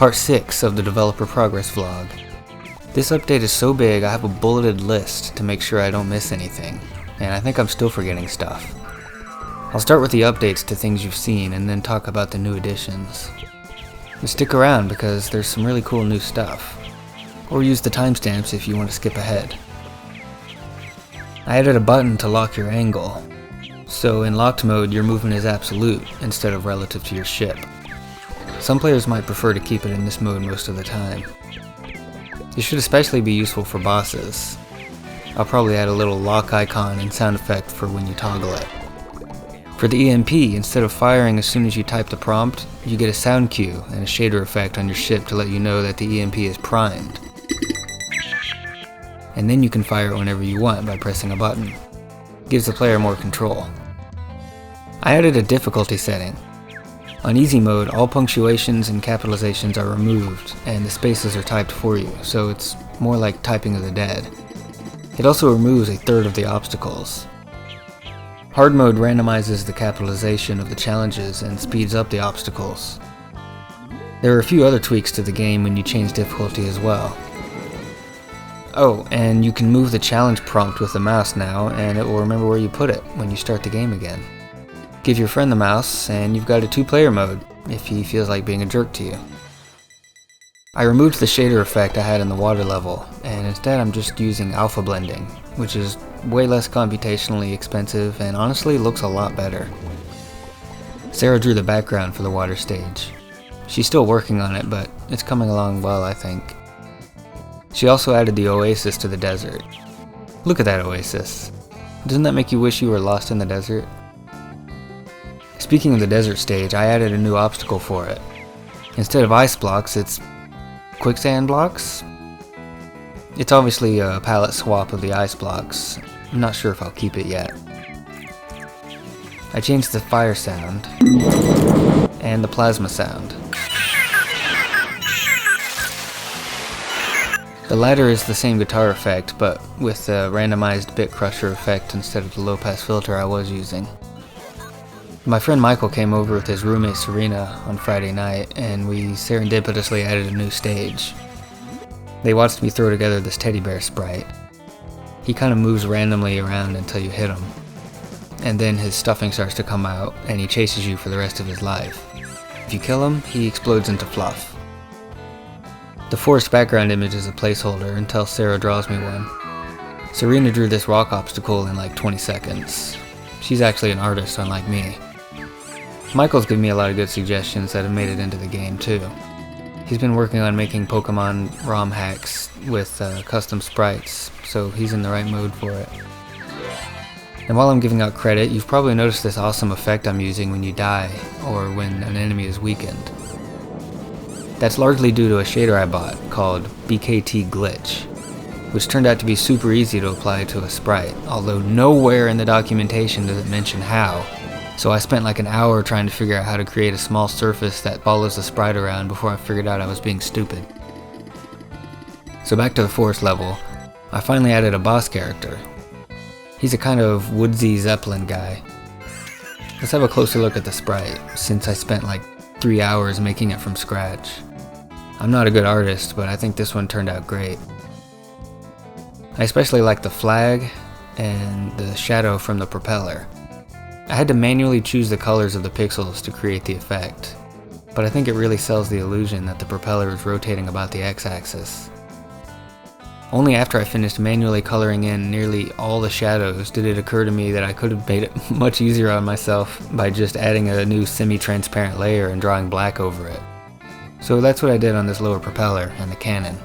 Part 6 of the Developer Progress Vlog. This update is so big I have a bulleted list to make sure I don't miss anything, and I think I'm still forgetting stuff. I'll start with the updates to things you've seen and then talk about the new additions. But stick around because there's some really cool new stuff. Or use the timestamps if you want to skip ahead. I added a button to lock your angle, so in locked mode your movement is absolute instead of relative to your ship. Some players might prefer to keep it in this mode most of the time. This should especially be useful for bosses. I'll probably add a little lock icon and sound effect for when you toggle it. For the EMP, instead of firing as soon as you type the prompt, you get a sound cue and a shader effect on your ship to let you know that the EMP is primed. And then you can fire it whenever you want by pressing a button. It gives the player more control. I added a difficulty setting. On easy mode, all punctuations and capitalizations are removed, and the spaces are typed for you, so it's more like typing of the dead. It also removes a third of the obstacles. Hard mode randomizes the capitalization of the challenges and speeds up the obstacles. There are a few other tweaks to the game when you change difficulty as well. Oh, and you can move the challenge prompt with the mouse now, and it will remember where you put it when you start the game again. Give your friend the mouse, and you've got a 2-player mode, if he feels like being a jerk to you. I removed the shader effect I had in the water level, and instead I'm just using alpha blending, which is way less computationally expensive and honestly looks a lot better. Sarah drew the background for the water stage. She's still working on it, but it's coming along well, I think. She also added the Oasis to the desert. Look at that Oasis. Doesn't that make you wish you were lost in the desert? Speaking of the desert stage, I added a new obstacle for it. Instead of ice blocks, it's quicksand blocks? It's obviously a palette swap of the ice blocks. I'm not sure if I'll keep it yet. I changed the fire sound and the plasma sound. The latter is the same guitar effect, but with the randomized bit crusher effect instead of the low pass filter I was using. My friend Michael came over with his roommate Serena on Friday night, and we serendipitously added a new stage. They watched me throw together this teddy bear sprite. He kind of moves randomly around until you hit him, and then his stuffing starts to come out, and he chases you for the rest of his life. If you kill him, he explodes into fluff. The forced background image is a placeholder until Sarah draws me one. Serena drew this rock obstacle in like 20 seconds. She's actually an artist, unlike me. Michael's given me a lot of good suggestions that have made it into the game too. He's been working on making Pokemon ROM hacks with custom sprites, so he's in the right mode for it. And while I'm giving out credit, you've probably noticed this awesome effect I'm using when you die, or when an enemy is weakened. That's largely due to a shader I bought called BKT Glitch, which turned out to be super easy to apply to a sprite, although nowhere in the documentation does it mention how. So I spent like an hour trying to figure out how to create a small surface that follows the sprite around before I figured out I was being stupid. So back to the forest level, I finally added a boss character. He's a kind of woodsy Zeppelin guy. Let's have a closer look at the sprite, since I spent like 3 hours making it from scratch. I'm not a good artist, but I think this one turned out great. I especially like the flag and the shadow from the propeller. I had to manually choose the colors of the pixels to create the effect, but I think it really sells the illusion that the propeller is rotating about the x-axis. Only after I finished manually coloring in nearly all the shadows did it occur to me that I could have made it much easier on myself by just adding a new semi-transparent layer and drawing black over it. So that's what I did on this lower propeller and the cannon.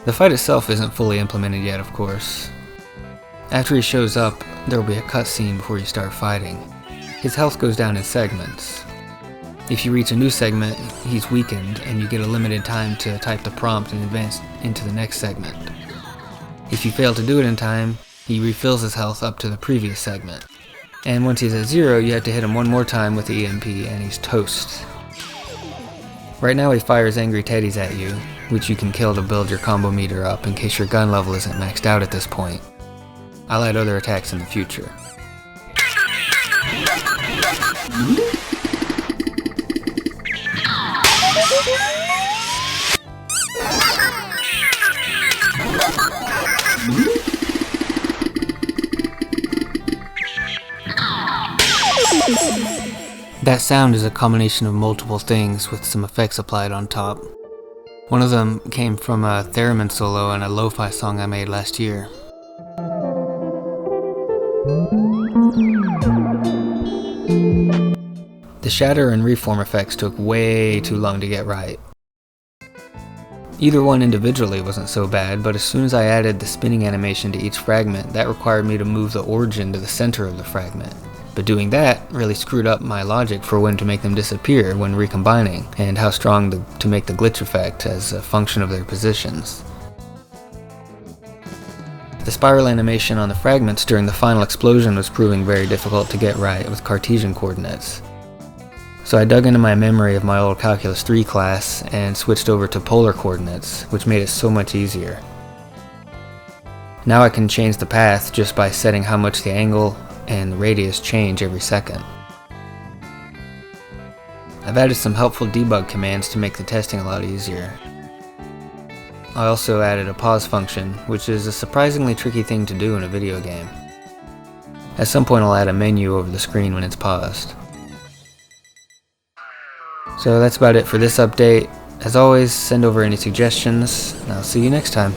The fight itself isn't fully implemented yet, of course. After he shows up, there will be a cutscene before you start fighting. His health goes down in segments. If you reach a new segment, he's weakened and you get a limited time to type the prompt and advance into the next segment. If you fail to do it in time, he refills his health up to the previous segment. And once he's at 0, you have to hit him one more time with the EMP and he's toast. Right now he fires angry teddies at you, which you can kill to build your combo meter up in case your gun level isn't maxed out at this point. I'll add other attacks in the future. That sound is a combination of multiple things with some effects applied on top. One of them came from a theremin solo in a lo-fi song I made last year. The shatter and reform effects took way too long to get right. Either one individually wasn't so bad, but as soon as I added the spinning animation to each fragment, that required me to move the origin to the center of the fragment. But doing that really screwed up my logic for when to make them disappear when recombining, and how strong to make the glitch effect as a function of their positions. The spiral animation on the fragments during the final explosion was proving very difficult to get right with Cartesian coordinates. So I dug into my memory of my old Calculus 3 class and switched over to polar coordinates, which made it so much easier. Now I can change the path just by setting how much the angle and the radius change every second. I've added some helpful debug commands to make the testing a lot easier. I also added a pause function, which is a surprisingly tricky thing to do in a video game. At some point I'll add a menu over the screen when it's paused. So that's about it for this update. As always, send over any suggestions, and I'll see you next time.